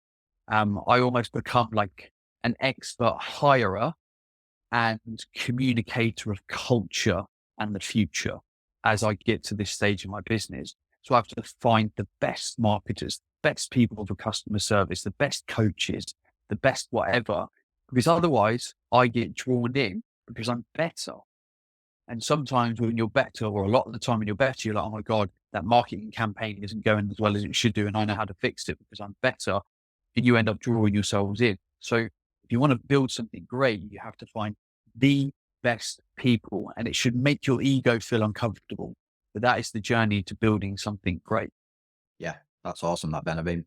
I almost become like an expert hirer and communicator of culture and the future as I get to this stage in my business. So I have to find the best marketers, best people for customer service, the best coaches, the best whatever, because otherwise I get drawn in because I'm better. And sometimes when you're better, or a lot of the time when you're better, you're like, oh my God, that marketing campaign isn't going as well as it should do. And I know how to fix it because I'm better. And you end up drawing yourselves in. So if you want to build something great, you have to find the best people, and it should make your ego feel uncomfortable. But that is the journey to building something great. Yeah, that's awesome, that, Ben. I mean,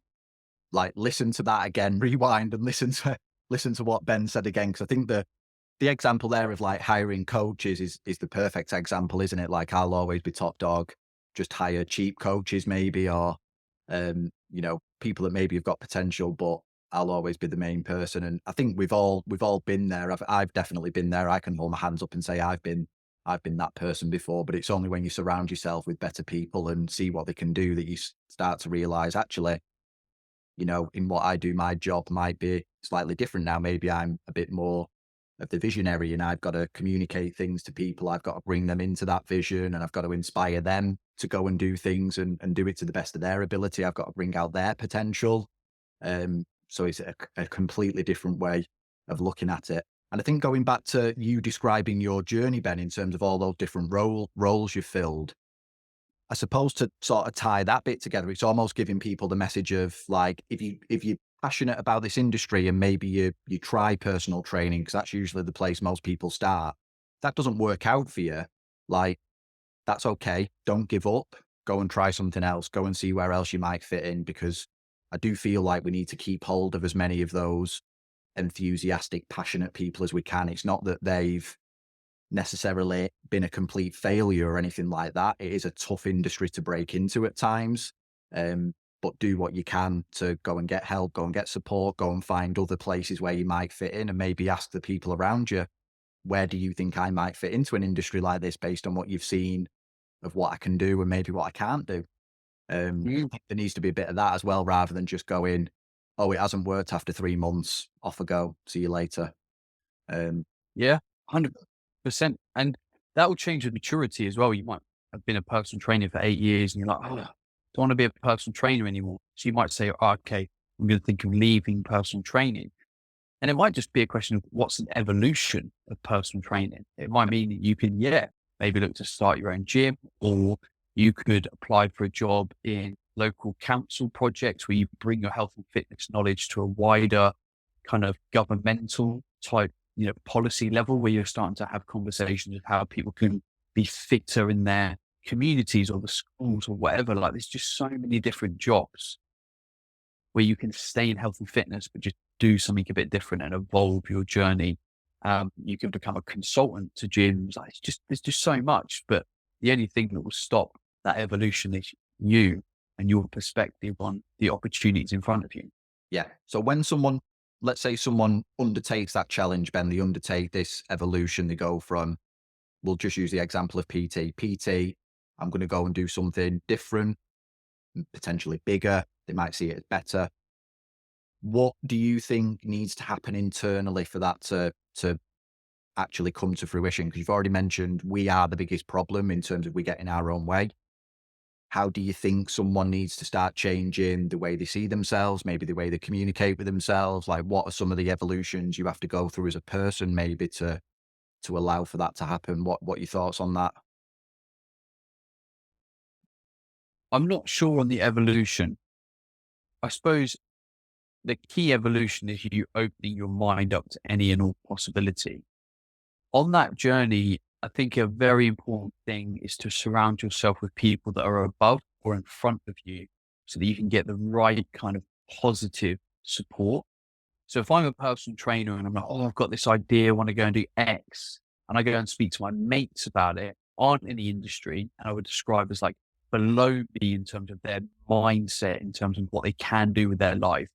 like, listen to that again, rewind and listen to what Ben said again, because I think the example there of like hiring coaches is the perfect example, isn't it? Like, I'll always be top dog, just hire cheap coaches maybe, or people that maybe have got potential, but I'll always be the main person. And I think we've all been there. I've definitely been there. I can hold my hands up and say I've been that person before. But it's only when you surround yourself with better people and see what they can do that you start to realize, actually, in what I do, my job might be slightly different now. Maybe I'm a bit more of the visionary, and I've got to communicate things to people. I've got to bring them into that vision, and I've got to inspire them to go and do things and do it to the best of their ability. I've got to bring out their potential. So it's a completely different way of looking at it. And I think going back to you describing your journey, Ben, in terms of all those different roles you filled, I suppose to sort of tie that bit together, it's almost giving people the message of, like, if you're passionate about this industry and maybe you try personal training, because that's usually the place most people start. That doesn't work out for you. Like, that's okay. Don't give up. Go and try something else. Go and see where else you might fit in, because I do feel like we need to keep hold of as many of those enthusiastic, passionate people as we can. It's not that they've necessarily been a complete failure or anything like that. It is a tough industry to break into at times. But do what you can to go and get help, go and get support, go and find other places where you might fit in, and maybe ask the people around you, where do you think I might fit into an industry like this based on what you've seen of what I can do and maybe what I can't do. Mm. There needs to be a bit of that as well, rather than just going, oh, it hasn't worked after 3 months, off I go, see you later. Um, Yeah, 100%. And that will change with maturity as well. You might have been a personal trainer for 8 years and you're like, oh, I don't want to be a personal trainer anymore. So you might say, oh, okay, I'm going to think of leaving personal training. And it might just be a question of what's an evolution of personal training. It might mean that you can, maybe look to start your own gym, or you could apply for a job in local council projects where you bring your health and fitness knowledge to a wider kind of governmental type, policy level, where you're starting to have conversations of how people can be fitter in their communities or the schools or whatever. Like, there's just so many different jobs where you can stay in health and fitness, but just do something a bit different and evolve your journey. You can become a consultant to gyms. Like, there's just so much, but the only thing that will stop that evolution is you and your perspective on the opportunities in front of you. yeah. So when someone, let's say someone undertakes that challenge, Ben, they undertake this evolution, they go from, we'll just use the example of PT. PT, I'm going to go and do something different, potentially bigger. They might see it as better. What do you think needs to happen internally for that to actually come to fruition? Because you've already mentioned we are the biggest problem in terms of we get in our own way. How do you think someone needs to start changing the way they see themselves, maybe the way they communicate with themselves? Like, what are some of the evolutions you have to go through as a person, maybe to allow for that to happen? What are your thoughts on that? I'm not sure on the evolution. I suppose the key evolution is you opening your mind up to any and all possibility. On that journey, I think a very important thing is to surround yourself with people that are above or in front of you so that you can get the right kind of positive support. So if I'm a personal trainer and I'm like, oh, I've got this idea, I want to go and do X, and I go and speak to my mates about it, aren't in the industry, and I would describe as like below me in terms of their mindset, in terms of what they can do with their life,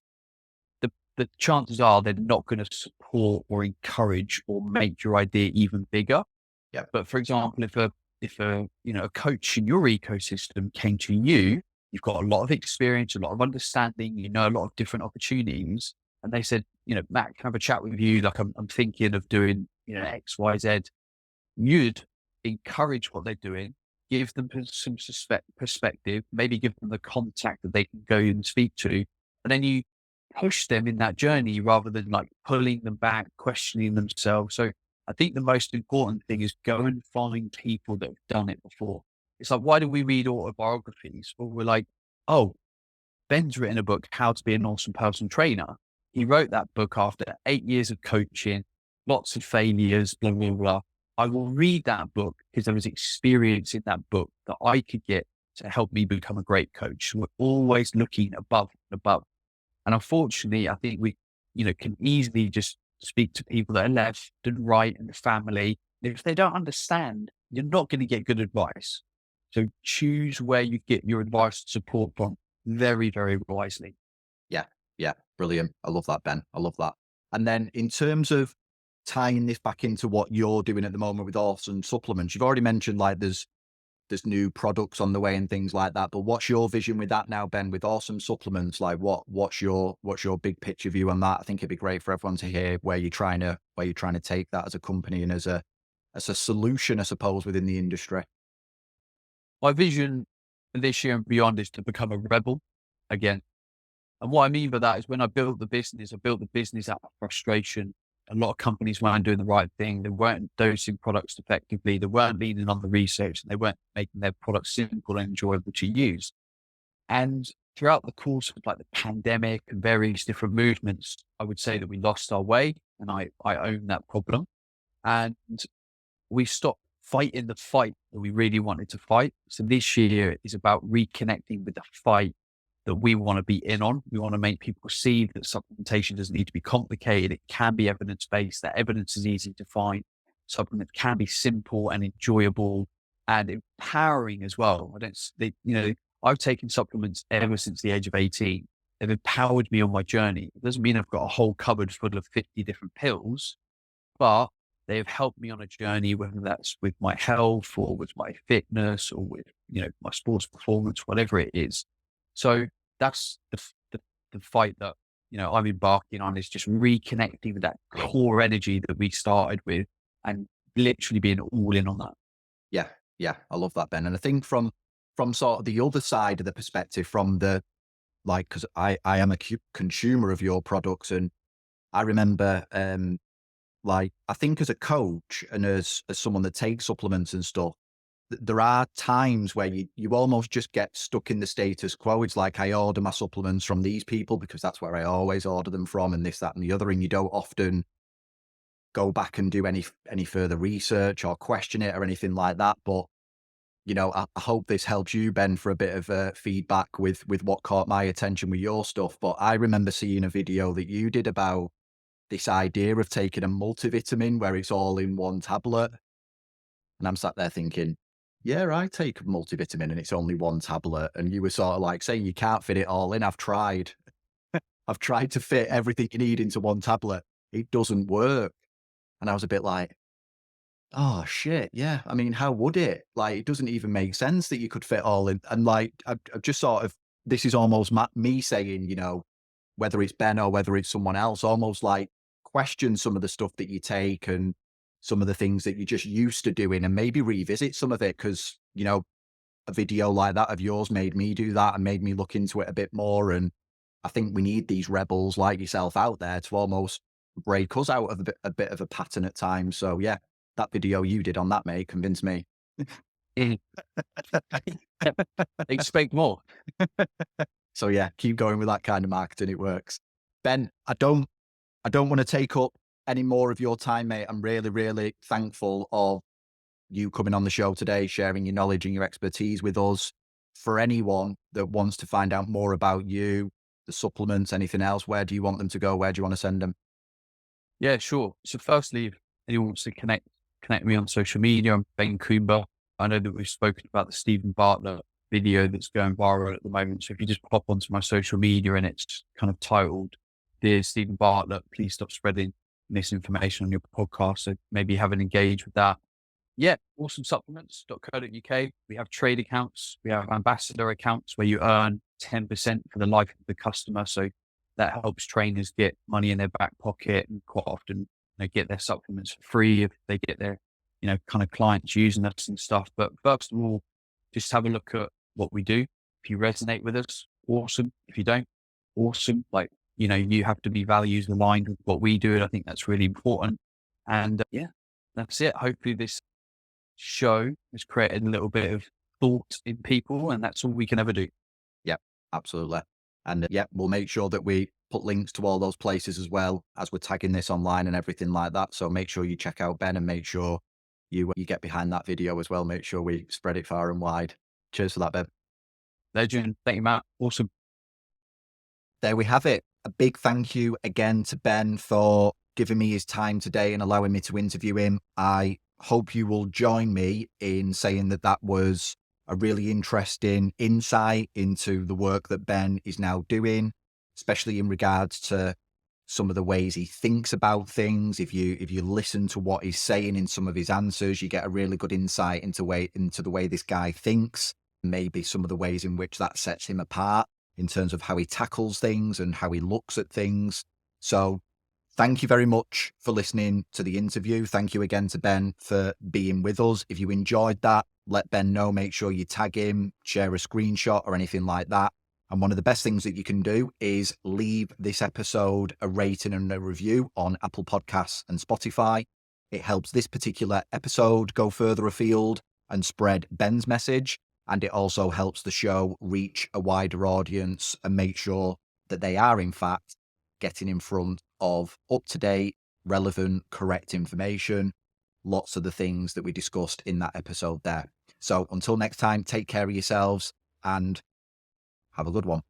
the chances are they're not going to support or encourage or make your idea even bigger. Yeah. But for example, if a a coach in your ecosystem came to you, you've got a lot of experience, a lot of understanding, a lot of different opportunities, and they said, Matt, can I have a chat with you? Like I'm thinking of doing, X, Y, Z. You'd encourage what they're doing, give them some perspective, maybe give them the contact that they can go and speak to, and then you push them in that journey rather than like pulling them back, questioning themselves. So I think the most important thing is go and find people that have done it before. It's like, why do we read autobiographies? Well, we're like, oh, Ben's written a book, How to Be an Awesome Personal Trainer. He wrote that book after 8 years of coaching, lots of failures, blah, blah, blah. I will read that book because there was experience in that book that I could get to help me become a great coach. So we're always looking above and above. And unfortunately, I think we, can easily just speak to people that are left and right in the family. If they don't understand, you're not going to get good advice. So choose where you get your advice and support from very, very wisely. Yeah, yeah, brilliant. I love that, Ben. I love that. And then in terms of tying this back into what you're doing at the moment with awesome supplements, you've already mentioned like there's new products on the way and things like that. But what's your vision with that now, Ben, with awesome supplements? Like what's your big picture view on that? I think it'd be great for everyone to hear where you're trying to take that as a company and as a solution, I suppose, within the industry. My vision this year and beyond is to become a rebel again. And what I mean by that is when I built the business, I built the business out of frustration. A lot of companies weren't doing the right thing. They weren't dosing products effectively. They weren't leaning on the research, and they weren't making their products simple and enjoyable to use. And throughout the course of like the pandemic and various different movements, I would say that we lost our way, and I own that problem. And we stopped fighting the fight that we really wanted to fight. So this year is about reconnecting with the fight that we want to be in on. We want to make people see that supplementation doesn't need to be complicated. It can be evidence-based, that evidence is easy to find. Supplement can be simple and enjoyable and empowering as well. I've taken supplements ever since the age of 18. They've empowered me on my journey. It doesn't mean I've got a whole cupboard full of 50 different pills, but they have helped me on a journey, whether that's with my health or with my fitness or with, my sports performance, whatever it is. So that's the fight that, I'm embarking on, is just reconnecting with that core energy that we started with and literally being all in on that. Yeah, yeah, I love that, Ben. And I think from sort of the other side of the perspective, from the like, because I am a consumer of your products, and I remember like I think as a coach and as someone that takes supplements and stuff, there are times where you almost just get stuck in the status quo. It's like I order my supplements from these people because that's where I always order them from, and this, that, and the other, and you don't often go back and do any further research or question it or anything like that. But I hope this helps you, Ben, for a bit of feedback with what caught my attention with your stuff. But I remember seeing a video that you did about this idea of taking a multivitamin where it's all in one tablet. And I'm sat there thinking, yeah, I take a multivitamin and it's only one tablet. And you were sort of like saying you can't fit it all in. I've tried. I've tried to fit everything you need into one tablet. It doesn't work. And I was a bit like, oh shit, yeah. I mean, how would it? Like, it doesn't even make sense that you could fit all in. And like, I've just sort of, this is almost me saying, whether it's Ben or whether it's someone else, almost like question some of the stuff that you take and some of the things that you're just used to doing, and maybe revisit some of it. Cause, a video like that of yours made me do that and made me look into it a bit more. And I think we need these rebels like yourself out there to almost break us out of a bit of a pattern at times. So yeah, that video you did on that, mate, convinced me. Mhm. Expect more. So yeah, keep going with that kind of marketing. It works. Ben, I don't want to take up any more of your time, mate. I'm really, really thankful of you coming on the show today, sharing your knowledge and your expertise with us. For anyone that wants to find out more about you, the supplements, anything else, where do you want them to go? Where do you want to send them? Yeah, sure. So firstly, if anyone wants to connect me on social media, I'm Ben Coomber. I know that we've spoken about the Stephen Bartlett video that's going viral at the moment. So if you just pop onto my social media and it's kind of titled, Dear Stephen Bartlett, please stop spreading misinformation on your podcast. So maybe have an engage with that. Yeah, awesomesupplements.co.uk. We have trade accounts. We have ambassador accounts where you earn 10% for the life of the customer. So that helps trainers get money in their back pocket, and quite often they get their supplements for free if they get their, kind of clients using us and stuff. But first of all, just have a look at what we do. If you resonate with us, awesome. If you don't, awesome. Like, you have to be values aligned with what we do. And I think that's really important. And yeah, that's it. Hopefully this show has created a little bit of thought in people, and that's all we can ever do. Yep, absolutely. And yeah, we'll make sure that we put links to all those places as well as we're tagging this online and everything like that. So make sure you check out Ben and make sure you get behind that video as well. Make sure we spread it far and wide. Cheers for that, Ben. Legend. Thank you, Matt. Awesome. There we have it. A big thank you again to Ben for giving me his time today and allowing me to interview him. I hope you will join me in saying that that was a really interesting insight into the work that Ben is now doing, especially in regards to some of the ways he thinks about things. If you listen to what he's saying in some of his answers, you get a really good insight into the way this guy thinks, maybe some of the ways in which that sets him apart in terms of how he tackles things and how he looks at things. So thank you very much for listening to the interview. Thank you again to Ben for being with us. If you enjoyed that, let Ben know. Make sure you tag him, share a screenshot or anything like that. And one of the best things that you can do is leave this episode a rating and a review on Apple Podcasts and Spotify. It helps this particular episode go further afield and spread Ben's message. And it also helps the show reach a wider audience and make sure that they are, in fact, getting in front of up-to-date, relevant, correct information. Lots of the things that we discussed in that episode there. So until next time, take care of yourselves and have a good one.